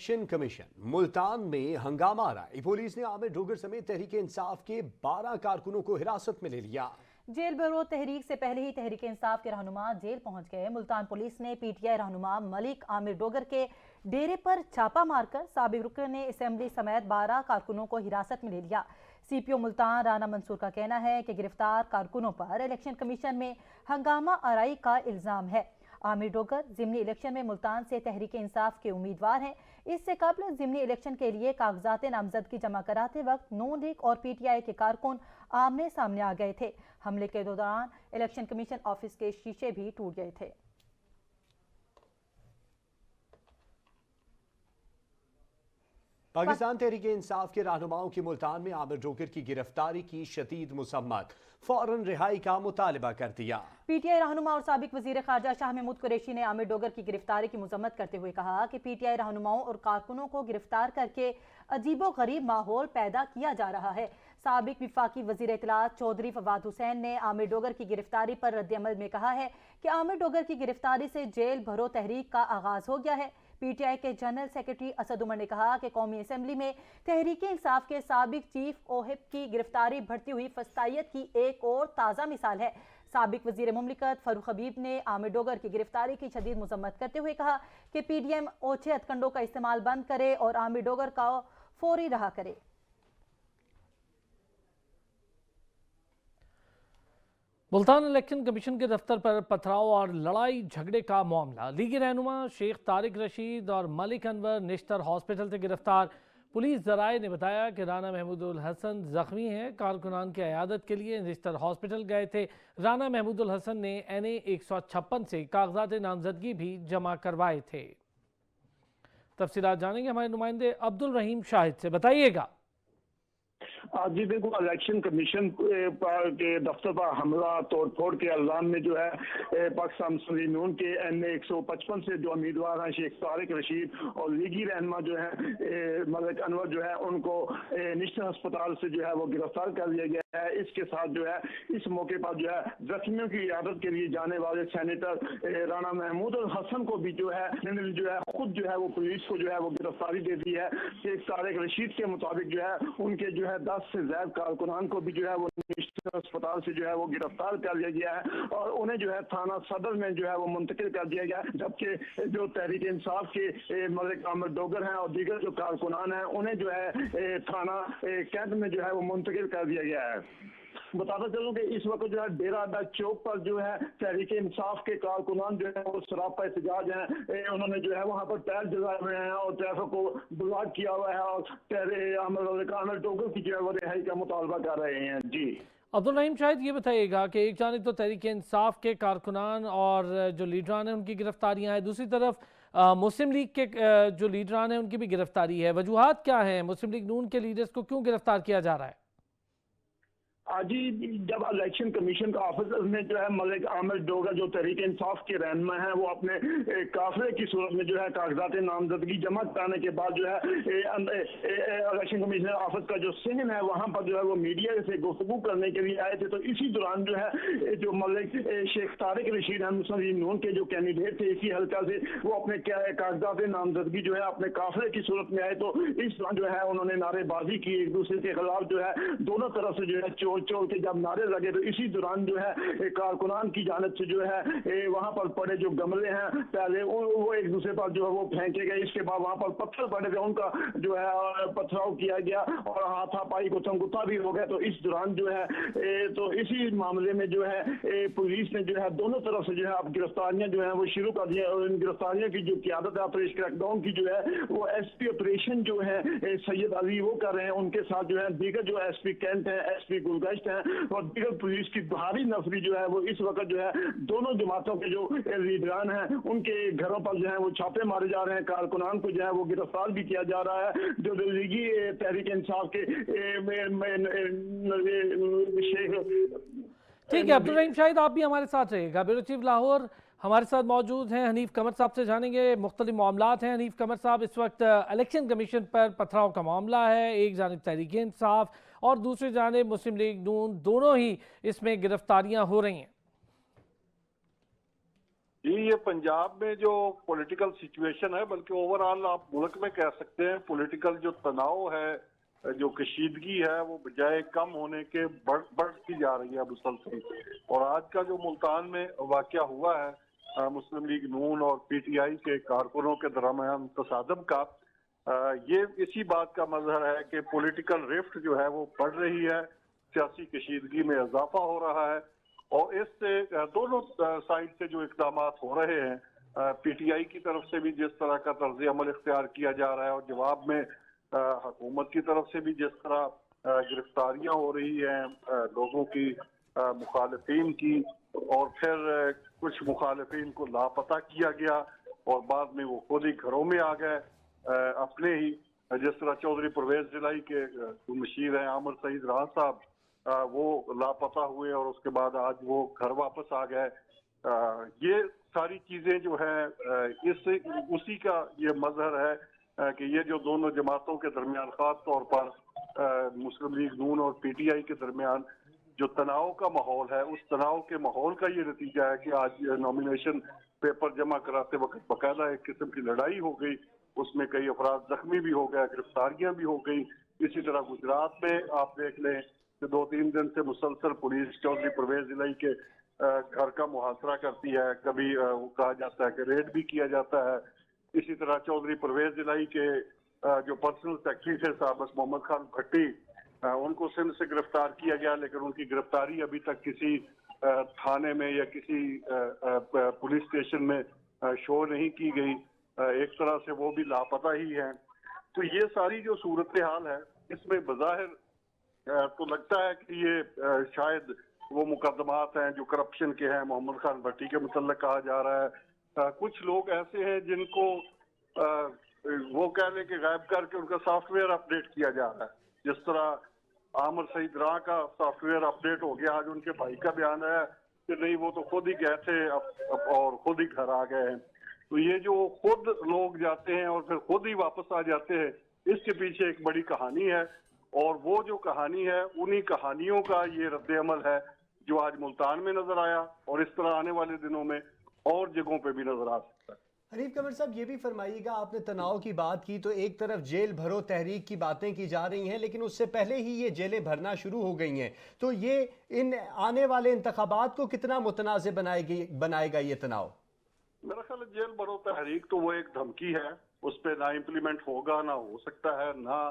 Election commission Multan میں ہنگامہ آرائی، پولیس نے عامر ڈوگر سمیت تحریک انصاف کے 12 کارکنوں کو حراست میں لے لیا۔ جیل برو تحریک سے پہلے ہی تحریک انصاف کے رہنما جیل پہنچ گئے۔ ملتان پولیس نے پی ٹی آئی رہنما ملک عامر ڈوگر کے ڈیرے پر چھاپا مار کر سابق رکن اسمبلی سمیت 12 کارکنوں کو حراست میں لے لیا۔ سی پی او ملتان رانا منصور کا کہنا ہے کہ گرفتار کارکنوں پر الیکشن کمیشن میں ہنگامہ آرائی کا الزام ہے۔ عامر ڈوگر ضمنی الیکشن میں ملتان سے تحریک انصاف کے امیدوار ہیں۔ اس سے قبل ضمنی الیکشن کے لیے کاغذات نامزدگی جمع کراتے وقت نون لیگ اور پی ٹی آئی کے کارکن آمنے سامنے آ گئے تھے۔ حملے کے دوران الیکشن کمیشن آفس کے شیشے بھی ٹوٹ گئے تھے۔ پاکستان تحریک انصاف کے رہنماؤں کی ملتان میں عامر ڈوگر کی گرفتاری کی شدید مذمت، فوراً رہائی کا مطالبہ کر دیا۔ پی ٹی آئی رہنما اور سابق وزیر خارجہ شاہ محمود قریشی نے عامر ڈوگر کی گرفتاری کی مذمت کرتے ہوئے کہا کہ پی ٹی آئی رہنماؤں اور کارکنوں کو گرفتار کر کے عجیب و غریب ماحول پیدا کیا جا رہا ہے۔ سابق وفاقی وزیر اطلاعات چودھری فواد حسین نے عامر ڈوگر کی گرفتاری پر رد عمل میں کہا ہے کہ عامر ڈوگر کی گرفتاری سے جیل بھرو تحریک کا آغاز ہو گیا ہے۔ پی ٹی آئی کے جنرل سیکرٹری اسد عمر نے کہا کہ قومی اسمبلی میں تحریک انصاف کے سابق چیف اوہپ کی گرفتاری بڑھتی ہوئی فسطائیت کی ایک اور تازہ مثال ہے۔ سابق وزیر مملکت فاروق حبیب نے عامر ڈوگر کی گرفتاری کی شدید مذمت کرتے ہوئے کہا کہ پی ڈی ایم اوچھے ہتھ کنڈوں کا استعمال بند کرے اور عامر ڈوگر کا فوری رہا کرے۔ ملتان الیکشن کمیشن کے دفتر پر پتھراؤ اور لڑائی جھگڑے کا معاملہ، لیگی رہنما شیخ طارق رشید اور ملک انور نشتر ہاسپٹل سے گرفتار۔ پولیس ذرائع نے بتایا کہ رانا محمود الحسن زخمی ہیں، کارکنان کی عیادت کے لیے نشتر ہاسپٹل گئے تھے۔ رانا محمود الحسن نے NA 156 سے کاغذات نامزدگی بھی جمع کروائے تھے۔ تفصیلات جانیں گے ہمارے نمائندے عبد الرحیم شاہد سے، بتائیے گا۔ جی دیکھو، الیکشن کمیشن کے دفتر پر حملہ توڑ پھوڑ کے الزام میں جو ہے پاکستان مسلم لیگ نون کے NA 155 سے جو امیدوار ہیں شیخ طارق رشید اور لیگی رہنما جو ہے ملک انور جو ہے ان کو نشتر ہسپتال سے جو ہے وہ گرفتار کر لیا گیا ہے۔ اس کے ساتھ جو ہے اس موقع پر جو ہے زخمیوں کی عیادت کے لیے جانے والے سینیٹر رانا محمود الحسن کو بھی جو ہے خود جو ہے وہ پولیس کو جو ہے وہ گرفتاری دے دی ہے۔ شیخ طارق رشید کے مطابق جو ہے ان کے جو ہے 10 سے زائد کارکنان کو بھی جو ہے وہ نشتر ہسپتال سے جو ہے وہ گرفتار کر لیا گیا ہے اور انہیں جو ہے تھانہ صدر میں جو ہے وہ منتقل کر دیا گیا ہے، جبکہ جو تحریک انصاف کے ملک عامر ڈوگر ہیں اور دیگر جو کارکنان ہیں انہیں جو ہے تھانہ کینٹ میں جو ہے وہ منتقل کر دیا گیا ہے۔ بتاتا چلوں کہ اس وقت جو ہے ڈیرہ اڈا چوک پر جو ہے تحریک انصاف کے کارکنان جو ہے وہ سراپا احتجاج ہیں، انہوں نے جو ہے وہاں پر ٹائر جلائے ہوئے ہیں اور ٹریفک کو بلاک کیا ہوا ہے اور عامر ڈوگر کی جو ہے وہ رہائی کا مطالبہ کر رہے ہیں۔ جی عبد الرحیم شاید یہ بتائیے گا کہ ایک جانب تو تحریک انصاف کے کارکنان اور جو لیڈران ہیں ان کی گرفتاریاں ہیں، دوسری طرف مسلم لیگ کے جو لیڈران ہیں ان کی بھی گرفتاری ہے، وجوہات کیا ہیں؟ مسلم لیگ نون کے لیڈرز کو کیوں گرفتار کیا جا رہا ہے؟ جی جب الیکشن کمیشن کا آفیسر میں جو ہے ملک عامر ڈوگر جو تحریک انصاف کے رہنما ہیں وہ اپنے قافلے کی صورت میں جو ہے کاغذات نامزدگی جمع کرانے کے بعد جو ہے الیکشن کمیشن آفس کا جو سین ہے وہاں پر جو ہے وہ میڈیا سے گفتگو کرنے کے لیے آئے تھے، تو اسی دوران جو ہے جو ملک شیخ طارق رشید ہیں مسلم لیگ نون کے جو کینڈیڈیٹ تھے اسی حلقہ سے، وہ اپنے کاغذات نامزدگی جو ہے اپنے قافلے کی صورت میں آئے، تو اس دوران جو ہے انہوں نے نعرے بازی کی ایک دوسرے کے خلاف، جو ہے دونوں طرف سے جو ہے چول کے جب نعرے لگے تو اسی دوران جو ہے کارکنان کی جانب سے جو ہے وہاں پر پڑے جو گملے ہیں پہلے وہ ایک دوسرے پر جو ہے وہ پھینکے گئے، اس کے بعد وہاں پر پتھر پڑے تھے ان کا جو ہے پتھراؤ کیا گیا اور ہاتھا پائی گتھم گتھا بھی ہو گیا، تو اس دوران جو ہے تو اسی معاملے میں جو ہے پولیس نے جو ہے دونوں طرف سے جو ہے اب گرفتاریاں جو ہیں وہ شروع کر دی ہیں اور ان گرفتاریوں کی جو قیادت ہے آپریشن کریک ڈاؤن کی جو ہے وہ SP آپریشن جو ہے سید علی وہ کر رہے ہیں، ان کے ساتھ جو ہے دیگر جو SP کینٹ ہیں SP گلگشت ہیں اور دیگر پولیس کی بھاری نفری جو ہے وہ اس وقت جو ہے دونوں جماعتوں کے جو لیڈران ہیں ان کے گھروں پر جو ہے وہ چھاپے مارے جا رہے ہیں، کارکنان کو جو ہے وہ گرفتار بھی کیا جا رہا ہے۔ جو لیگی تحریک انصاف کے ٹھیک ہے عبد الرحیم شاہد، آپ بھی ہمارے ساتھ رہے گا۔ بیورو چیف لاہور ہمارے ساتھ موجود ہیں، حنیف قمر صاحب سے جانیں گے مختلف معاملات ہیں۔ حنیف قمر صاحب، اس وقت الیکشن کمیشن پر پتھراؤ کا معاملہ ہے، ایک جانب تحریک انصاف اور دوسری جانب مسلم لیگ نون، دونوں ہی اس میں گرفتاریاں ہو رہی ہیں۔ جی یہ پنجاب میں جو پولیٹیکل سچویشن ہے، بلکہ اوور آل آپ ملک میں کہہ سکتے ہیں، پولیٹیکل جو تناؤ ہے، جو کشیدگی ہے، وہ بجائے کم ہونے کے بڑھتی جا رہی ہے مسلسل. اور آج کا جو ملتان میں واقعہ ہوا ہے مسلم لیگ نون اور پی ٹی آئی کے کارکنوں کے درمیان تصادم کا، یہ اسی بات کا مظہر ہے کہ پولیٹیکل رفٹ جو ہے وہ بڑھ رہی ہے، سیاسی کشیدگی میں اضافہ ہو رہا ہے. اور اس سے دونوں سائڈ سے جو اقدامات ہو رہے ہیں، پی ٹی آئی کی طرف سے بھی جس طرح کا طرز عمل اختیار کیا جا رہا ہے، اور جواب میں حکومت کی طرف سے بھی جس طرح گرفتاریاں ہو رہی ہیں لوگوں کی، مخالفین کی، اور پھر کچھ مخالفین کو لاپتہ کیا گیا اور بعد میں وہ خود ہی گھروں میں آ گئے اپنے ہی، جس طرح چودھری پرویز ضلعی کے مشیر ہیں عامر سعید راہ صاحب، وہ لاپتہ ہوئے اور اس کے بعد آج وہ گھر واپس آ گئے. یہ ساری چیزیں جو ہے اسی کا یہ مظہر ہے کہ یہ جو دونوں جماعتوں کے درمیان، خاص طور پر مسلم لیگ نون اور پی ٹی آئی کے درمیان جو تناؤ کا ماحول ہے، اس تناؤ کے ماحول کا یہ نتیجہ ہے کہ آج نامینیشن پیپر جمع کراتے وقت باقاعدہ ایک قسم کی لڑائی ہو گئی، اس میں کئی افراد زخمی بھی ہو گئے، گرفتاریاں بھی ہو گئی. اسی طرح گجرات میں آپ دیکھ لیں کہ 2-3 دن سے مسلسل پولیس چودھری پرویز ضلعی کے گھر کا محاصرہ کرتی ہے، کبھی کہا جاتا ہے کہ ریڈ بھی کیا جاتا ہے. اسی طرح چودھری پرویز ضلعی کے جو پرسنل سیکرٹری تھے صاحب محمد خان بھٹی، ان کو سندھ سے گرفتار کیا گیا، لیکن ان کی گرفتاری ابھی تک کسی تھانے میں یا کسی پولیس اسٹیشن میں شو نہیں کی گئی. ایک طرح سے وہ بھی لاپتہ ہی ہیں. تو یہ ساری جو صورتحال ہے، اس میں بظاہر تو لگتا ہے کہ یہ شاید وہ مقدمات ہیں جو کرپشن کے ہیں، محمد خان بھٹی کے متعلق کہا جا رہا ہے. کچھ لوگ ایسے ہیں جن کو وہ کہہ لیں کہ غائب کر کے ان کا سافٹ ویئر اپڈیٹ کیا جا رہا ہے. جس طرح عامر سعید راہ کا سافٹ ویئر اپڈیٹ ہو گیا، آج ان کے بھائی کا بیان ہے کہ نہیں وہ تو خود ہی گئے تھے اور خود ہی گھر آ گئے ہیں. تو یہ جو خود لوگ جاتے ہیں اور پھر خود ہی واپس آ جاتے ہیں، اس کے پیچھے ایک بڑی کہانی ہے، اور وہ جو کہانی ہے انہی کہانیوں کا یہ رد عمل ہے جو آج ملتان میں نظر آیا، اور اس طرح آنے والے دنوں میں اور جگہوں پہ بھی نظر آ سکتا ہے. حنیف قمر صاحب یہ بھی فرمائیے گا، آپ نے تناؤ کی بات کی تو ایک طرف جیل بھرو تحریک کی باتیں کی جا رہی ہیں، لیکن اس سے پہلے ہی یہ جیلیں بھرنا شروع ہو گئی ہیں، تو یہ ان آنے والے انتخابات کو کتنا متنازع بنائے گا یہ تناؤ؟ میرا خیال ہے جیل بھرو تحریک تو وہ ایک دھمکی ہے، اس پہ نہ امپلیمنٹ ہوگا، نہ ہو سکتا ہے، نہ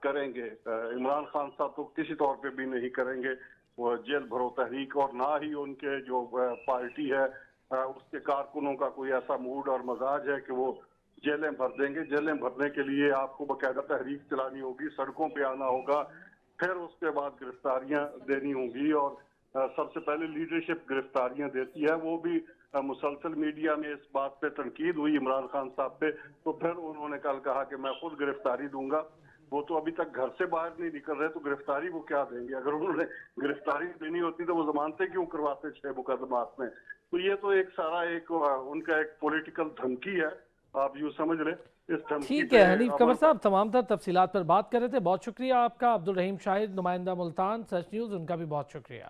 کریں گے. عمران خان صاحب تو کسی طور پہ بھی نہیں کریں گے وہ جیل بھرو تحریک، اور نہ ہی ان کے جو پارٹی ہے اس کے کارکنوں کا کوئی ایسا موڈ اور مزاج ہے کہ وہ جیلیں بھر دیں گے. جیلیں بھرنے کے لیے آپ کو باقاعدہ تحریک چلانی ہوگی، سڑکوں پہ آنا ہوگا، پھر اس کے بعد گرفتاریاں دینی ہوں گی. اور سب سے پہلے لیڈرشپ گرفتاریاں دیتی ہے، وہ بھی مسلسل میڈیا میں اس بات پہ تنقید ہوئی عمران خان صاحب پہ، تو پھر انہوں نے کل کہا کہ میں خود گرفتاری دوں گا. وہ تو ابھی تک گھر سے باہر نہیں نکل رہے، تو گرفتاری وہ کیا دیں گے؟ اگر انہوں نے گرفتاری دینی ہوتی تو وہ ضمانتیں کیوں کرواتے 6 مقدمات میں؟ تو یہ تو ایک سارا ان کا ایک پولیٹیکل دھمکی ہے، آپ یوں سمجھ لیں. اس دھمکی ٹھیک ہے حنیف قمر صاحب، تمام تر تفصیلات پر بات کر رہے تھے، بہت شکریہ آپ کا. عبدالرحیم شاہد، نمائندہ ملتان سچ نیوز، ان کا بھی بہت شکریہ.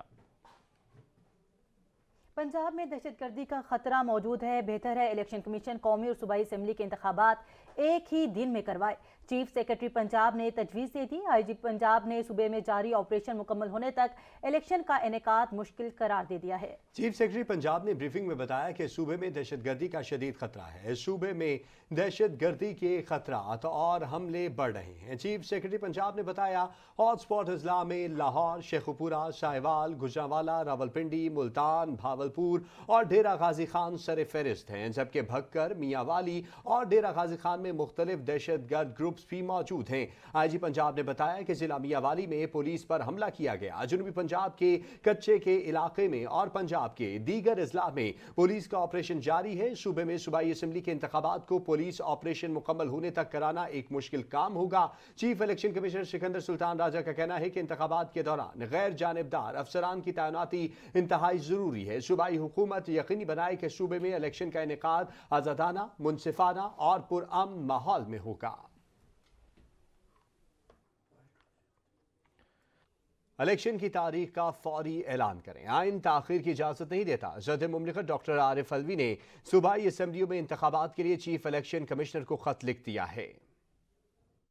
پنجاب میں دہشت گردی کا خطرہ موجود ہے، بہتر ہے الیکشن کمیشن قومی اور صوبائی اسمبلی کے انتخابات ایک ہی دن میں کروائے. چیف سیکرٹری پنجاب نے تجویز دے دی. آئی جی پنجاب نے صوبے میں جاری آپریشن مکمل ہونے تک الیکشن کا انعقاد مشکل قرار دے دیا ہے. چیف سیکرٹری پنجاب نے بریفنگ میں بتایا کہ صوبے میں دہشت گردی کا شدید خطرہ ہے. صوبے میں دہشت گردی کے خطرات اور حملے بڑھ رہے ہیں. چیف سیکرٹری پنجاب نے بتایا ہاٹ سپاٹ اضلاع میں لاہور، شیخوپورہ، ساہیوال، گجرانوالہ، راولپنڈی، ملتان، بھاولپور اور ڈیرہ غازی خان سر فہرست ہیں، جبکہ بھکر، میاں والی اور ڈیرہ غازی خان میں مختلف دہشت گرد گروپس بھی موجود ہیں. آئی جی پنجاب نے بتایا کہ ضلع میاں والی میں پولیس پر حملہ کیا گیا. جنوبی پنجاب کے کچے کے علاقے میں اور پنجاب کے دیگر اضلاع میں پولیس کا آپریشن جاری ہے. صوبے میں صوبائی اسمبلی کے انتخابات کو پولیس آپریشن مکمل ہونے تک کرانا ایک مشکل کام ہوگا. چیف الیکشن کمشنر سکندر سلطان راجہ کا کہنا ہے کہ انتخابات کے دوران غیر جانبدار افسران کی تعیناتی انتہائی ضروری ہے. صوبائی حکومت یقینی بنائے کہ صوبے میں الیکشن کا انعقاد آزادانہ، منصفانہ اور پرامن ماحول میں ہوگا. इलेक्शन की तारीख का फौरी ऐलान करें, आइन ताखीर की इजाजत नहीं देता। सदर मुमलिकत डॉक्टर आरिफ अलवी ने सूबाई असम्बलियों में इंतखाबात के लिए चीफ इलेक्शन कमिश्नर को खत लिख दिया है।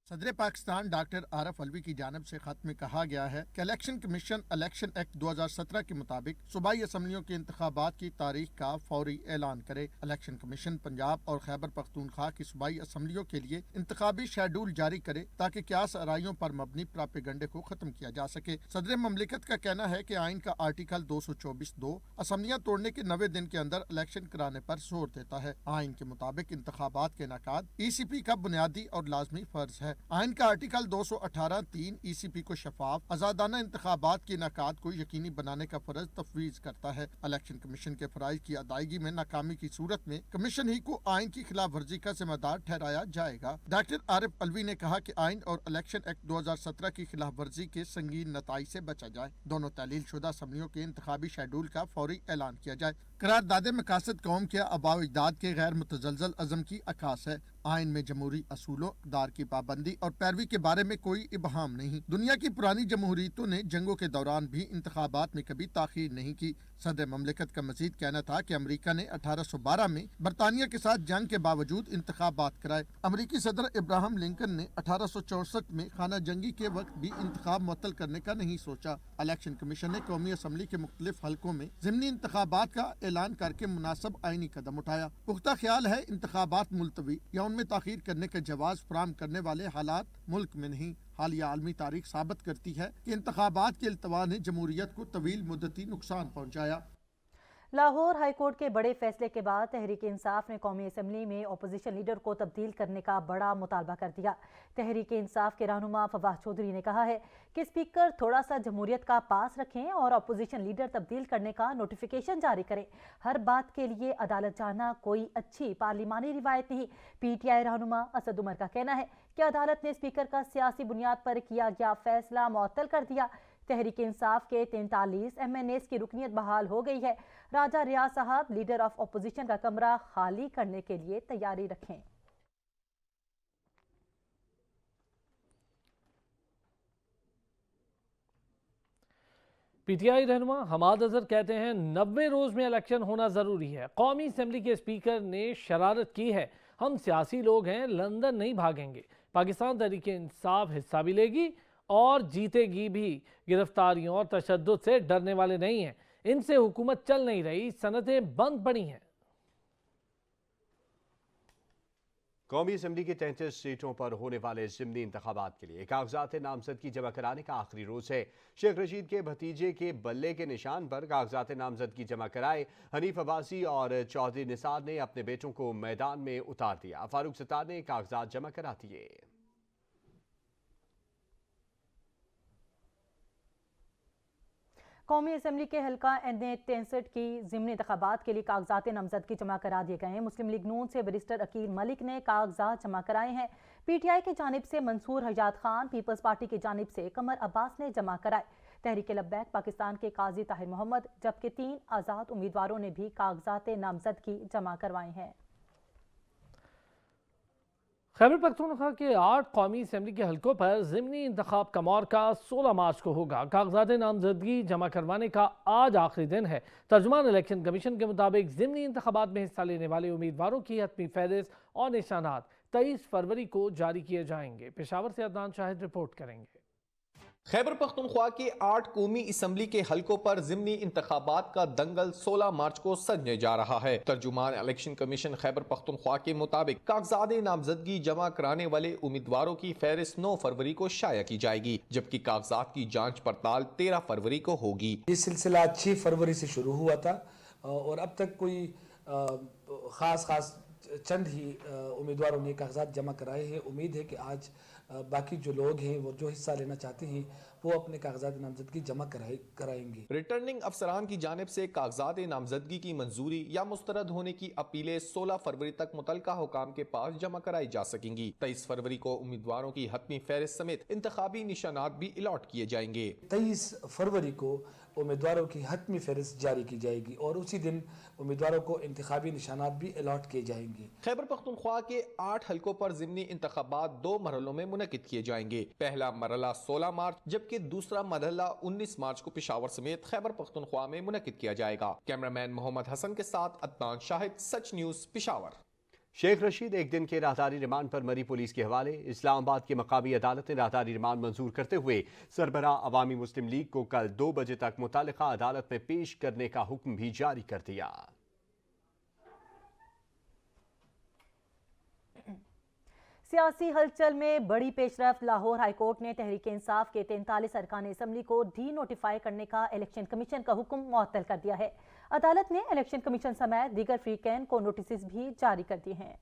सदर पाकिस्तान डॉक्टर आरिफ अलवी की जानिब से खत में कहा गया है कि इलेक्शन कमीशन इलेक्शन एक्ट 2017 के मुताबिक सूबाई असम्बलियों के इंतखाबात की तारीख का फौरी ऐलान करे। इलेक्शन कमीशन पंजाब और खैबर पख्तूनख्वा की सूबाई असम्बलियों के लिए इंतखाबी शेड्यूल जारी करे ताकि क्यास आराइयों पर मबनी प्रोपेगंडे को खत्म किया जा सके। सदर मुमलिकत का कहना है कि आइन का आर्टिकल 224(2) असम्बलियाँ तोड़ने के 90 दिन के अंदर इलेक्शन कराने पर जोर देता है। आइन के मुताबिक इंतखाबात के इनेकाद ECP का बुनियादी और लाजमी फर्ज है। आइन का आर्टिकल 218(3) ECP को शफाफ आजादाना इंतखाबात के इनेकाद को यकीनी बनाने का फर्ज तफवीज करता है। इलेक्शन कमीशन के फराइज की अदायगी में नाकामी की सूरत में कमीशन ही को आइन की खिलाफ वर्जी का जिम्मेदार ठहराया जाएगा। डॉक्टर आरिफ अलवी ने कहा कि आइन और इलेक्शन एक्ट 2017 की खिलाफ वर्जी के संगीन नताइज से बचा जाए। दोनों तहलील शुदा असम्बलियों के इंतखाबी शेड्यूल का फौरी ऐलान किया जाए। करारदादे मकासद कौम के आबाओ इजदाद के गैर मुतजलजल अज़म की अक्कास है। आइन में जमहूरी असूलों, इक़्तिदार की पाबंदी और पैरवी के बारे में कोई इबहाम नहीं। दुनिया की पुरानी जमहूरियतों ने जंगों के दौरान भी इंतखाबात में कभी ताख़ीर नहीं की। सदर ममलिकत का मजीद कहना था कि अमरीका ने 1812 में बरतानिया के साथ जंग के बावजूद इंतखाबात कराए। अमरीकी सदर इब्राहिम लिंकन ने 1864 में खाना जंगी के वक्त भी इंतखाब मुअत्तल करने का नहीं सोचा। इलेक्शन कमीशन ने कौमी असम्बली के मुख्तलिफ हलकों में ज़िमनी इंतखाबात का ऐलान करके मुनासिब आइनी कदम उठाया। पुख्ता ख्याल है इंतखाबात मुलतवी या उनमें ताख़ीर करने के जवाज़ फराहम करने वाले हालात मुल्क में नहीं। हालिया आलमी तारीख साबित करती है कि इंतखाबात के इल्तवा ने जमहूरियत को तवील मुद्दती नुकसान पहुँचाया। लाहौर हाई कोर्ट के बड़े फैसले के बाद तहरीक इंसाफ ने कौमी असम्बली में अपोजिशन लीडर को तब्दील करने का बड़ा मुतालबा कर दिया। तहरीक इंसाफ के रहनुमा फवाद चौधरी ने कहा है कि स्पीकर थोड़ा सा जमहूरियत का पास रखें और अपोजिशन लीडर तब्दील करने का नोटिफिकेशन जारी करें। हर बात के लिए अदालत जाना कोई अच्छी पार्लिमानी रिवायत नहीं। PTI रहनुमा असद उमर का कहना है कि अदालत ने स्पीकर का सियासी बुनियाद पर किया गया फैसला मुअत्तल कर दिया। तहरीक इंसाफ के 43 MNAs की रुकनीत बहाल हो गई है। राजा रियाज साहब लीडर ऑफ अपोजिशन का कमरा खाली करने के लिए तैयारी रखें। PTI रहनुमा हमाद अजहर कहते हैं 90 रोज में इलेक्शन होना जरूरी है। कौमी असम्बली के स्पीकर ने शरारत की है। हम सियासी लोग हैं, लंदन नहीं भागेंगे। पाकिस्तान तहरीक इंसाफ हिस्सा भी लेगी और जीतेगी भी। गिरफ्तारियों और तशद्दुद से डरने वाले नहीं हैं। इनसे हुकूमत चल नहीं रही, सनतें बंद पड़ी हैं। कौमी असम्बली की 33 सीटों पर होने वाले ज़िमनी इंतखाबात के लिए कागजात नामजदगी जमा कराने का आखिरी रोज है। शेख रशीद के भतीजे के बल्ले के निशान पर कागजात नामजदगी जमा कराए। हनीफ अब्बासी और चौधरी निसार ने अपने बेटों को मैदान में उतार दिया। फारूक सत्तार ने कागजात जमा करा दिए। कौमी असम्बली के हल्का NA-63 की ज़िमनी इंतखाबात के लिए कागजात नामजदगी जमा करा दिए गए हैं। मुस्लिम लीग नून से बैरिस्टर अकील मलिक ने कागजात जमा कराए हैं। PTI की जानिब से मंसूर हजात खान, पीपल्स पार्टी की जानिब से कमर अब्बास ने जमा कराए। तहरीक लब्बैक पाकिस्तान के काजी ताहिर मोहम्मद जबकि 3 आज़ाद उम्मीदवारों ने भी कागजात नामजदगी जमा करवाए हैं। खैबर पख्तूनख्वा के 8 कौमी असम्बली के हलकों पर ज़िमनी इंतखाब का मौका 16 मार्च को होगा। कागजात नामजदगी जमा करवाने का आज आखिरी दिन है। तर्जुमान इलेक्शन कमीशन के मुताबिक ज़िमनी इंतखाबात में हिस्सा लेने वाले उम्मीदवारों की हतमी फहरिस्त और निशानात 23 फरवरी को जारी किए जाएंगे। पेशावर से अदनान शाहिद रिपोर्ट करेंगे। खैबर पख्तूनख्वा के 8 कौमी असम्बली के हलकों पर ज़िमनी इंतखाबात का दंगल 16 मार्च को सजने जा रहा है। तर्जुमान इलेक्शन कमीशन खैबर पख्तूनख्वा के मुताबिक कागजात नामजदगी जमा कराने वाले उम्मीदवारों की फहरिस्त 9 फरवरी को शाया की जाएगी, जबकि कागजात की जांच पड़ताल 13 फरवरी को होगी। ये सिलसिला 6 फरवरी से शुरू हुआ था और अब तक कोई खास चंद ही उम्मीदवारों ने कागजात जमा कराए हैं। उम्मीद है कि आज बाकी जो लोग हैं वो जो हिस्सा लेना चाहते हैं वो अपने कागजात नामजदगी जमा कराएंगे। रिटर्निंग अफसरान की जानिब से कागजात नामजदगी की मंजूरी या मुस्तरद होने की अपीलें 16 फरवरी तक मुतलका हुकाम के पास जमा कराई जा सकेंगी। 23 फरवरी को उम्मीदवारों की हतमी फहरिस्त समेत इंतखाबी निशानात भी अलॉट किए जाएंगे। 23 फरवरी को उम्मीदवारों की हतमी फहरिस्त जारी की जाएगी और उसी दिन उम्मीदवारों को इंतखाबी निशानात भी अलॉट किए जाएंगे। खैबर पख्तूनख्वा के 8 हलकों पर ज़िमनी इंतखाबात 2 मरहलों में मुनक्किद किए जाएंगे। पहला मरहला 16 मार्च जबकि दूसरा मरहला 19 मार्च को पेशावर समेत खैबर पख्तूनख्वा में मुनक्किद किया जाएगा। कैमरामैन मोहम्मद हसन के साथ अदनान शाहिद, सच न्यूज़, पेशावर। शेख रशीद एक दिन के राहदारी रिमांड पर मरी पुलिस के हवाले। इस्लामाबाद की मकामी अदालत ने राहदारी रिमांड मंजूर करते हुए सरबराह अवामी मुस्लिम लीग को कल 2 बजे तक मुतालिका अदालत में पेश करने का हुक्म भी जारी कर दिया। सियासी हलचल में बड़ी पेशरफ्त। लाहौर हाईकोर्ट ने तहरीक इंसाफ के 43 अरकान असम्बली को डी नोटिफाई करने का इलेक्शन कमीशन का हुक्म मुअत्तल कर दिया है। अदालत ने इलेक्शन कमीशन समेत दीगर फ्रीकैन को नोटिस भी जारी कर दिए हैं।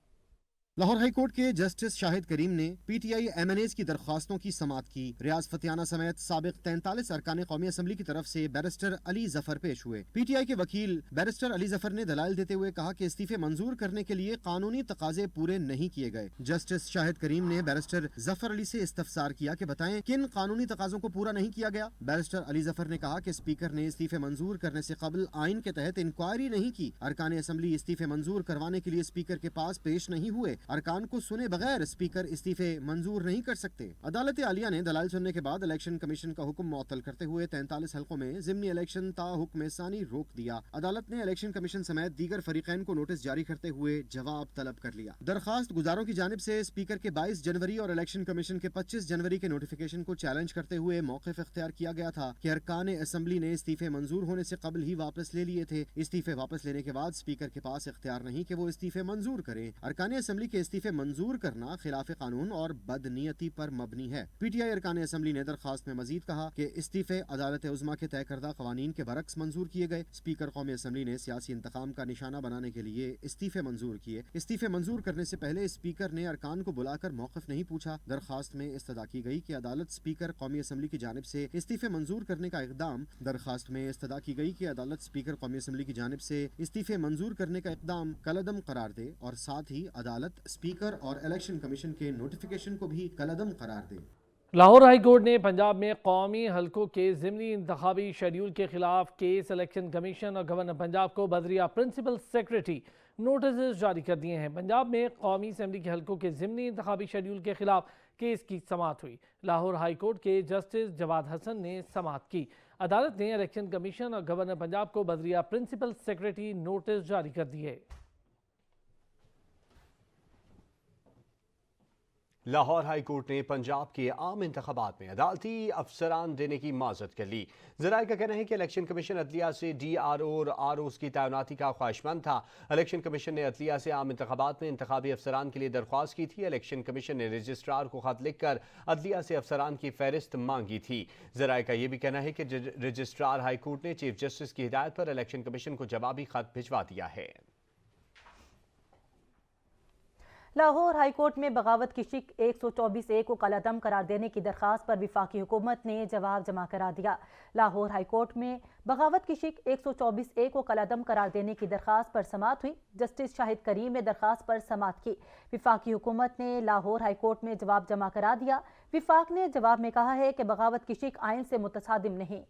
लाहौर हाईकोर्ट के जस्टिस शाहिद करीम ने पीटीआई एमएनएज की दरख्वास्तों की समाअत की। रियाज फतियाना समेत साबिक 43 अरकान कौमी असम्बली की तरफ से बैरिस्टर अली जफर पेश हुए। पीटीआई के वकील बैरिस्टर अली जफर ने दलाइल देते हुए कहा कि इस्तीफे मंजूर करने के लिए कानूनी तकाजे पूरे नहीं किए गए। जस्टिस शाहिद करीम ने बैरिस्टर जफर अली से इस्तफसार किया कि बताएं किन कानूनी तकाजों को पूरा नहीं किया गया। बैरिस्टर अली जफर ने कहा कि स्पीकर ने इस्तीफे मंजूर करने से कबल आइन के तहत इंक्वायरी नहीं की। अरकान असम्बली इस्तीफे मंजूर करवाने के लिए स्पीकर के पास पेश नहीं हुए। अरकान को सुने बगैर स्पीकर इस्तीफे मंजूर नहीं कर सकते। अदालत आलिया ने दलाल सुनने के बाद इलेक्शन कमीशन का हुक्म मुअत्तल करते हुए 43 हलकों में ज़िमनी इलेक्शन ता हुक्म सानी रोक दिया। अदालत ने इलेक्शन कमीशन समेत दीगर फरीकैन को नोटिस जारी करते हुए जवाब तलब कर लिया। दरखास्त गुजारों की जानिब से स्पीकर के 22 जनवरी और इलेक्शन कमीशन के 25 जनवरी के नोटिफिकेशन को चैलेंज करते हुए मौक़िफ़ इख्तियार किया गया था कि अरकान असम्बली ने इस्तीफे मंजूर होने से कबल ही वापस ले लिए थे। इस्तीफे वापस लेने के बाद स्पीकर के पास इख्तियार नहीं कि वो इस्तीफे मंजूर करें। अरकान असम्बली के इस्तीफे मंजूर करना खिलाफ कानून और बदनीयती पर मबनी है। पीटीआई अरकान असम्बली ने दरखास्त में मजीद कहा कि इस्तीफे अदालत उज़्मा के तय करदा कवानीन के बरक्स मंजूर किए गए। स्पीकर कौमी असम्बली ने सियासी इंतकाम का निशाना बनाने के लिए इस्तीफे मंजूर किए। इस्तीफे मंजूर करने से पहले स्पीकर ने अरकान को बुलाकर मौक़िफ़ नहीं पूछा। दरखास्त में इस्तदा की गई कि अदालत स्पीकर कौमी असम्बली की जानिब से इस्तीफे मंजूर करने का इक़दाम दरखास्त में इस्तदा की गई कि अदालत स्पीकर कौमी असम्बली की जानिब से इस्तीफे मंजूर करने का इक़दाम कलअदम करार दे और साथ ही अदालत स्पीकर और इलेक्शन कमीशन के नोटिफिकेशन को भी कलअदम करार दे। लाहौर हाई कोर्ट ने पंजाब में कौमी हलकों के ज़िमनी इंतखाबी शेड्यूल के खिलाफ केस इलेक्शन कमीशन और गवर्नर पंजाब को बदरिया प्रिंसिपल सेक्रेटरी नोटिस जारी कर दिए हैं। पंजाब में कौमी असम्बली के हलकों के ज़िमनी इंतखाबी शेड्यूल के खिलाफ केस की समाअत हुई। लाहौर हाई कोर्ट के जस्टिस जवाद हसन ने समाअत की। अदालत ने इलेक्शन कमीशन और गवर्नर पंजाब को बदरिया प्रिंसिपल सेक्रेटरी नोटिस जारी कर दिए। लाहौर हाई कोर्ट ने पंजाब के आम इंतखाबात में अदालती अफसरान देने की माजत कर ली। ज़राए का कहना है कि इलेक्शन कमीशन अदलिया से DRO और ROs की तैनाती का ख्वाहिशमंद था। इलेक्शन कमीशन ने अदलिया से आम इंतखाबात में इंतखाबी अफसरान के लिए दरख्वास्त की थी। इलेक्शन कमीशन ने रजिस्ट्रार को खत लिखकर अदलिया से अफसरान की फहरिस्त मांगी थी। ज़राए का यह भी कहना है कि रजिस्ट्रार हाई कोर्ट ने चीफ जस्टिस की हिदायत पर इलेक्शन कमीशन को जवाबी खत भिजवा दिया है। लाहौर हाईकोर्ट में बगावत की शिक 124A को कलअदम करार देने की दरखास्त पर विफाकी हुकूमत ने जवाब जमा करा दिया। लाहौर हाईकोर्ट में बगावत की शिक 124A को कलअदम करार देने की दरखास्त पर समाअत हुई। जस्टिस शाहिद करीम ने दरखास्त पर समाअत की। विफाकी हुकूमत ने लाहौर हाईकोर्ट में जवाब जमा करा दिया। विफाक ने जवाब में कहा है कि बगावत की शिक आइन से मुतसादिम नहीं।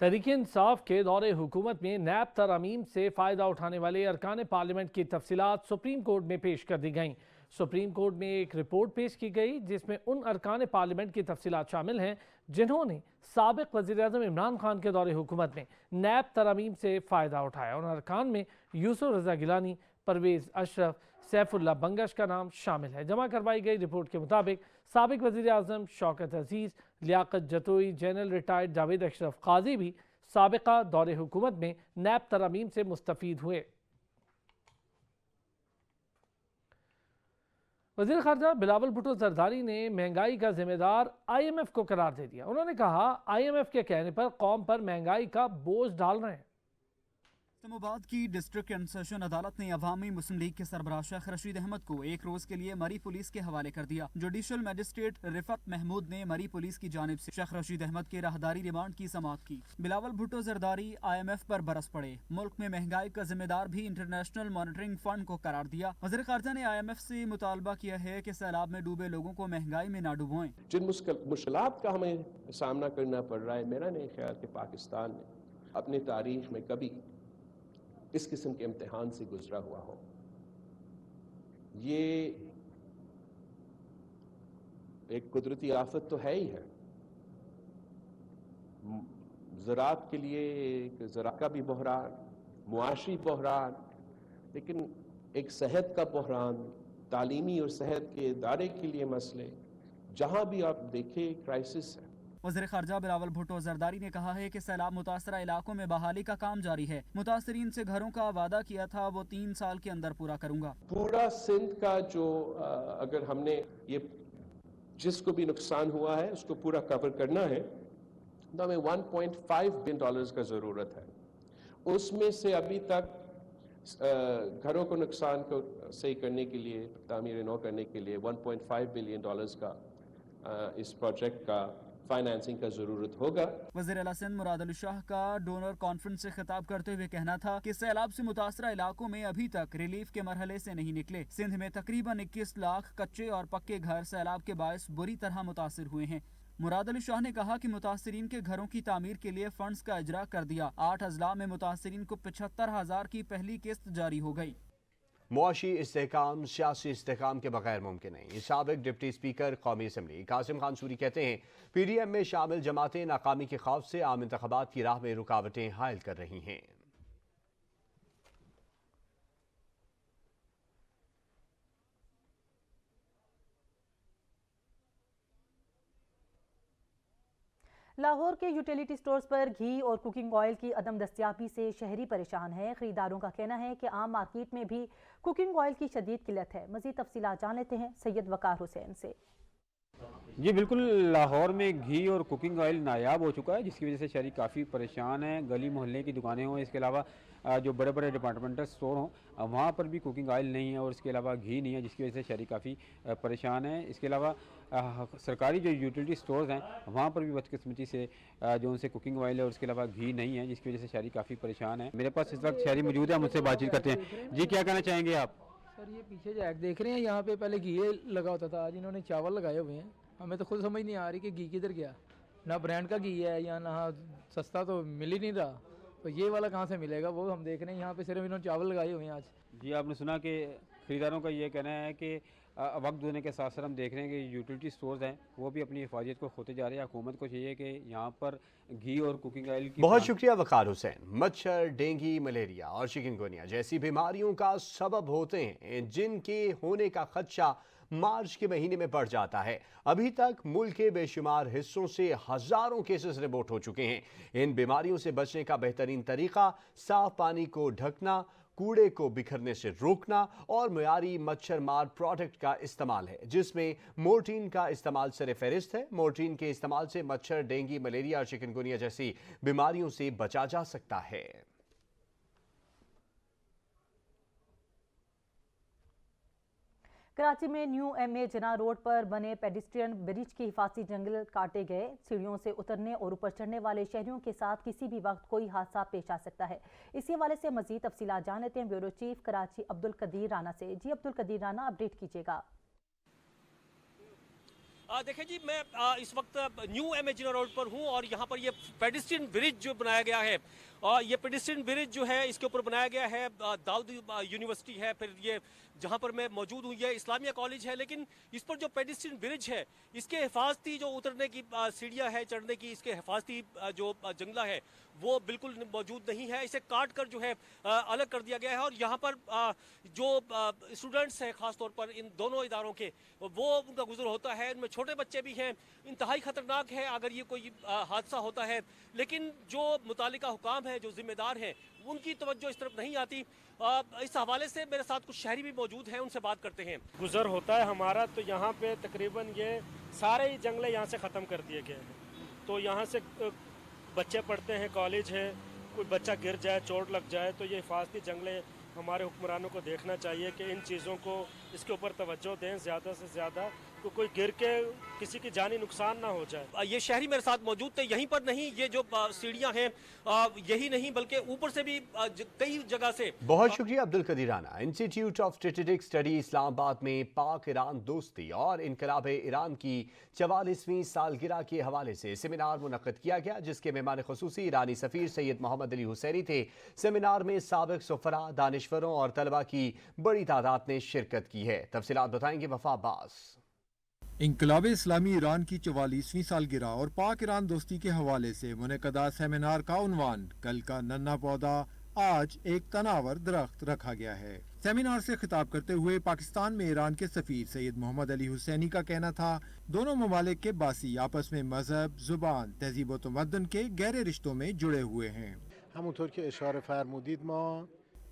तहरीक इंसाफ के दौरे हुकूमत में नैब तरमीम से फ़ायदा उठाने वाले अरकान पार्लियामेंट की तफसीलात सुप्रीम कोर्ट में पेश कर दी गईं। सुप्रीम कोर्ट में एक रिपोर्ट पेश की गई जिसमें उन अरकान पार्लियामेंट की तफसीलात शामिल हैं जिन्होंने साबिक वज़ीर-ए-आज़म इमरान खान के दौरे हुकूमत में नैब तरमीम से फ़ायदा उठाया। उन अरकान में यूसुफ रज़ा गिलानी, परवेज़ अशरफ, सैफुल्लाह बंगश का नाम शामिल है। जमा करवाई गई रिपोर्ट के मुताबिक साबिक वज़ीर-ए-आज़म शौकत अजीज़, लियाकत जतोई, जनरल रिटायर्ड जावेद अशरफ काजी भी साबिका दौरे हुकूमत में नैब तरमीम से मुस्तफ़ीद हुए। वज़ीर ख़ारजा बिलावल भुट्टो ज़रदारी ने महंगाई का जिम्मेदार IMF को करार दे दिया। उन्होंने कहा IMF के कहने पर कौम पर महंगाई का बोझ डाल रहे हैं। इस्लामाबाद की डिस्ट्रिक्ट एंड सेशन अदालत ने अवामी मुस्लिम लीग के सरबराह शेख रशीद अहमद को एक रोज के लिए मरी पुलिस के हवाले कर दिया। जुडिशल मजिस्ट्रेट रिफत महमूद ने मरी पुलिस की जानिब से शेख रशीद अहमद के राहदारी रिमांड की समाअत की। बिलावल भुट्टो जरदारी IMF पर बरस पड़े। मुल्क में महंगाई का जिम्मेदार भी इंटरनेशनल मॉनिटरिंग फंड को करार दिया। वज़ीर ख़ारजा ने IMF से मुतालबा किया है कि सैलाब में डूबे लोगों को महंगाई में ना डुबोएं। जिन मुश्किलात का हमें सामना करना पड़ रहा है, मेरा नहीं ख्याल कि पाकिस्तान ने अपनी तारीख में कभी इस किस्म के इम्तिहान से गुजरा हुआ हो। ये एक कुदरती आफत तो है ही है। ज़राअत के लिए एक ज़राअत का भी बहरान, मुआशी बहरान, लेकिन एक सेहत का बहरान, तालीमी और सेहत के इदारे के लिए मसले, जहाँ भी आप देखें क्राइसिस है। वज़ीर ख़ारजा बिलावल भुट्टो जरदारी ने कहा है कि सैलाब मुतासरा इलाकों में बहाली का काम जारी है। मुतासरीन से घरों का वादा किया था, वो 3 साल के अंदर पूरा करूंगा। पूरा सिंध का जो अगर हमने ये जिसको भी नुकसान हुआ है उसको पूरा कवर करना है तो हमें $1.5 बिलियन का ज़रूरत है। उसमें से अभी तक घरों को नुकसान को सही करने के लिए, तामीर नौ करने के लिए $1.5 बिलियन का इस प्रोजेक्ट का फाइनेंसिंग का जरूरत होगा। वज़ीर आला सिंध मुराद अली शाह का डोनर कॉन्फ्रेंस से खिताब करते हुए कहना था कि सैलाब से मुतासरा इलाकों में अभी तक रिलीफ के मरहले से नहीं निकले। सिंध में तकरीबन 21 लाख कच्चे और पक्के घर सैलाब के बायस बुरी तरह मुतासिर हुए हैं। मुराद अली शाह ने कहा कि मुतासरीन के घरों की तामीर के लिए फंड्स का इजरा कर दिया। 8 अजला में मुतासरीन को 75,000 की पहली किस्त जारी हो गई। मुआशी इस्तेहकाम सियासी इस्तेहकाम के बगैर मुमकिन नहीं। साबिक डिप्टी स्पीकर कौमी असम्बली कासिम खान सूरी कहते हैं PDM में शामिल जमातें नाकामी के खौफ से आम इंतखाबात की राह में रुकावटें हायल कर रही हैं। लाहौर के यूटिलिटी स्टोर्स पर घी और कुकिंग ऑयल की अदम दस्तयाबी से शहरी परेशान है। खरीदारों का कहना है कि आम मार्केट में भी कुकिंग ऑयल की शदीद किल्लत है। मज़ीद तफसीलात जान लेते हैं सैयद वकार हुसैन से। जी बिल्कुल, लाहौर में घी और कुकिंग ऑयल नायाब हो चुका है, जिसकी वजह से शहरी काफ़ी परेशान है। गली मोहल्ले की दुकानें हों, इसके अलावा जो बड़े बड़े डिपार्टमेंटल स्टोर हों, वहाँ पर भी कुकिंग ऑयल नहीं है और इसके अलावा घी नहीं है, जिसकी वजह से शहरी काफ़ी परेशान है। इसके अलावा सरकारी जो यूटिलिटी स्टोर्स हैं वहाँ पर भी बदकिस्मती से जो उनसे कुकिंग ऑयल है और इसके अलावा घी नहीं है, जिसकी वजह से शहरी काफ़ी परेशान है। मेरे पास इस वक्त शहरी मौजूद है, मुझसे बातचीत करते हैं। जी क्या कहना चाहेंगे आप? सर ये पीछे जैक देख रहे हैं, यहाँ पे पहले घी लगा होता था, आज इन्होंने चावल लगाए हुए हैं। हमें तो खुद समझ नहीं आ रही कि घी किधर गया। ना ब्रांड का घी है या ना सस्ता तो मिल ही नहीं रहा, तो ये वाला कहाँ से मिलेगा वो हम देख रहे हैं। यहाँ पे सिर्फ इन्होंने चावल लगाए हुए हैं आज। जी आपने सुना कि ख़रीदारों का ये कहना है कि वक्त होने के साथ साथ हम देख रहे हैं कि यूटिलिटी स्टोर्स हैं वो भी अपनी हिफाजत को खोते जा रहे हैं। हुकूमत को चाहिए कि यहाँ पर घी और कुकिंग ऑयल की बहुत शुक्रिया वकार हुसैन। मच्छर, डेंगू, मलेरिया और चिकनगुनिया जैसी बीमारियों का सबब होते हैं, जिनके होने का खदशा मार्च के महीने में बढ़ जाता है। अभी तक मुल्क के बेशुमार हिस्सों से हजारों केसेस रिपोर्ट हो चुके हैं। इन बीमारियों से बचने का बेहतरीन तरीका साफ पानी को ढकना, कूड़े को बिखरने से रोकना और मयारी मच्छर मार प्रोडक्ट का इस्तेमाल है, जिसमें मोर्टीन का इस्तेमाल सर फहरिस्त है। मोर्टीन के इस्तेमाल से मच्छर, डेंगू, मलेरिया और चिकनगुनिया जैसी बीमारियों से बचा जा सकता है। कराची में न्यू MA जना रोड पर बने पेडिस्ट्रियन ब्रिज के हिफाजती जंगल काटे गए। सीढ़ियों से उतरने और ऊपर चढ़ने वाले शहरियों के साथ किसी भी वक्त कोई हादसा पेश आ सकता है। इसी हवाले से मजीद तफसीलात जान लेते हैं ब्यूरो चीफ कराची अब्दुल कदीर राना से। जी अब्दुल कदीर राना, अपडेट कीजिएगा। देखिए जी, मैं इस वक्त न्यू MA जना रोड पर हूँ और यहाँ पर ये पेडिस्ट्रियन ब्रिज जो बनाया गया है, और ये पेडिस्ट्रियन ब्रिज जो है इसके ऊपर बनाया गया है दाऊद यूनिवर्सिटी है, फिर ये जहाँ पर मैं मौजूद हूँ ये इस्लामिया कॉलेज है। लेकिन इस पर जो पेडिस्ट्रियन ब्रिज है इसके हिफाजती जो उतरने की सीढ़ियाँ है, चढ़ने की इसके हिफाजती जो जंगला है वो बिल्कुल मौजूद नहीं है। इसे काट कर जो है अलग कर दिया गया है और यहाँ पर जो स्टूडेंट्स हैं ख़ास तौर पर इन दोनों इदारों के, वो उनका गुजर होता है। इनमें छोटे बच्चे भी हैं। इंतहाई ख़तरनाक है अगर ये कोई हादसा होता है, लेकिन जो मुतालिका हुकाम है, जो जिम्मेदार हैं, उनकी तवज्जो इस तरफ नहीं आती। इस हवाले से मेरे साथ कुछ शहरी भी मौजूद हैं, उनसे बात करते हैं। गुजर होता है हमारा, तो यहाँ पे तकरीबन ये सारे ही जंगले यहाँ से ख़त्म कर दिए गए हैं। तो यहाँ से बच्चे पढ़ते हैं, कॉलेज है, कोई बच्चा गिर जाए, चोट लग जाए, तो ये हिफाजती जंगलें हमारे हुक्मरानों को देखना चाहिए कि इन चीज़ों को इसके ऊपर तवज्जो दें ज़्यादा से ज़्यादा, तो कोई गिर के किसी की जानी नुकसान ना हो जाए। ये शहरी मेरे साथ मौजूद थे, यहीं पर नहीं, ये जो सीढ़ियां हैं यही नहीं बल्कि ऊपर से भी कई जगह से। बहुत शुक्रिया Abdul Qadir Rana. Institute of strategic study Islamabad में पाक ईरान दोस्ती और इनकलाब ईरान की 44वीं सालगिरह के हवाले से सेमिनार मुनक्किद किया गया, जिसके मेहमान खुसूसी ईरानी सफ़ीर सैयद मोहम्मद अली हुसैनी थे। सेमिनार में साबिक सुफरा, दानिश्वरों और तलबा की बड़ी तादाद ने शिरकत की है। तफसीलात बताएंगे वफा अब्बास। इनकलाब इस्लामी ईरान की 44वीं सालगिरह और पाक ईरान दोस्ती के हवाले से मुनक़दा सेमिनार का उन्वान कल का नन्हा पौधा आज एक तनावर दरख्त रखा गया है। सेमिनार से खिताब करते हुए पाकिस्तान में ईरान के सफ़ीर सैयद मोहम्मद अली हुसैनी का कहना था, दोनों ममालिक के बासी आपस में मजहब, जुबान, तहजीब व तमद्दुन के गहरे रिश्तों में जुड़े हुए हैं।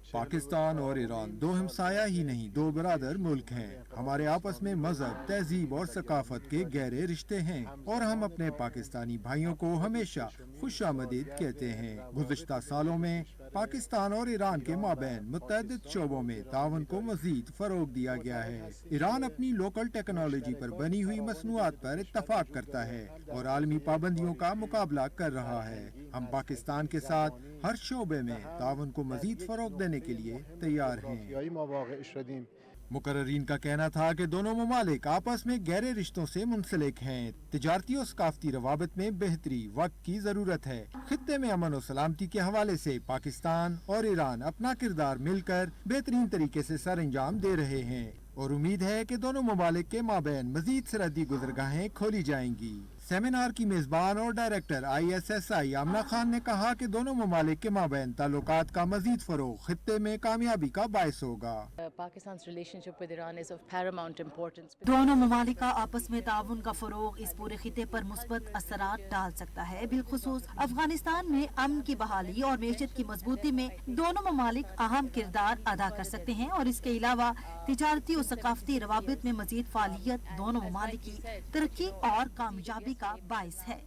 पाकिस्तान और ईरान दो हमसाया ही नहीं, दो बरादर मुल्क हैं। हमारे आपस में मजहब, तहजीब और सकाफत के गहरे रिश्ते हैं और हम अपने पाकिस्तानी भाइयों को हमेशा खुशामदीद कहते हैं। गुज़िश्ता सालों में पाकिस्तान और ईरान के माबैन मुतअद्दिद शोबों में ताउन को मजीद फरोग दिया गया है। ईरान अपनी लोकल टेक्नोलॉजी पर बनी हुई मसनूआत पर इत्तफाक करता है और आलमी पाबंदियों का मुकाबला कर रहा है। हम पाकिस्तान के साथ हर शोबे में ताउन को मजीद फरोग देने के लिए तैयार हैं। मुकर्रीन का कहना था कि दोनों ममालिक आपस में गहरे रिश्तों से मुंसलिक हैं। तिजारती और सकाफती रवाबत में बेहतरी वक्त की जरूरत है। खित्ते में अमन और सलामती के हवाले से पाकिस्तान और ईरान अपना किरदार मिलकर बेहतरीन तरीके से सर अंजाम दे रहे हैं और उम्मीद है कि दोनों ममालिक के माबैन मजीद सरहदी गुज़रगाहें खोली जाएंगी। सेमिनार की मेजबान और डायरेक्टर ISSI आमना खान ने कहा कि दोनों ममालिक के माबैन ताल्लुकात का मजीद फरोग खित्ते में कामयाबी का बायस होगा। दोनों ममालिक का आपस में ताउन का फरोग इस पूरे खित्ते पर मुस्बत असरात डाल सकता है। बिलखुसूस अफगानिस्तान में अमन की बहाली और मैशत की मजबूती में दोनों ममालिक अहम किरदार अदा कर सकते हैं और इसके अलावा तिजारती और सकाफती रवाबित में मजीद फालियत दोनों ममालिक की तरक्की और कामयाबी का बाइस है।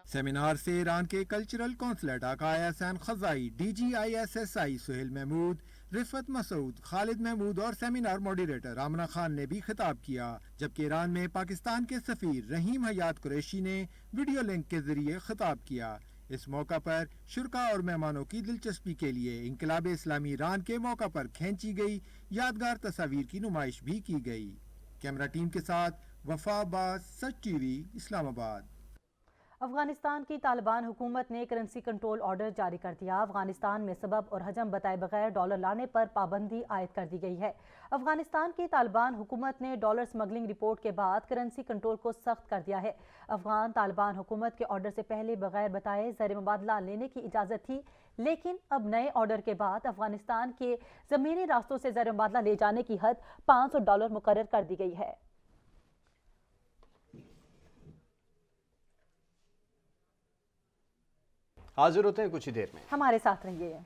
सेमिनार से ईरान के कल्चरल कौंसलर आकाया Hassan Khazai, DG ISSI Suhail Mahmood, Rifat Masood, Khalid Mahmood और सेमिनार मॉडरेटर आमना खान ने भी खिताब किया, जबकि ईरान में पाकिस्तान के सफीर रहीम हयात कुरैशी ने वीडियो लिंक के जरिए खिताब किया। इस मौका पर शुरका और मेहमानों की दिलचस्पी के लिए इनकलाब इस्लामी ईरान के मौका पर खींची गई यादगार तस्वीर की नुमाइश भी की गई। कैमरा टीम के साथ वफा अब्बास, सच TV, इस्लामाबाद। अफगानिस्तान की तालिबान हुकूमत ने करेंसी कंट्रोल ऑर्डर जारी कर दिया। अफगानिस्तान में सबब और हजम बताए बगैर डॉलर लाने पर पाबंदी आयद कर दी गई है। अफगानिस्तान की तालिबान हुकूमत ने डॉलर स्मगलिंग रिपोर्ट के बाद करेंसी कंट्रोल को सख्त कर दिया है। अफगान तालिबान हुकूमत के ऑर्डर से पहले बगैर बताए ज़र मुबादला लेने की इजाज़त थी, लेकिन अब नए ऑर्डर के बाद अफगानिस्तान के ज़मीनी रास्तों से ज़र मुबादला ले जाने की हद $500 मुकर्रर कर दी गई है। हाजिर होते हैं कुछ ही देर में, हमारे साथ रहिए।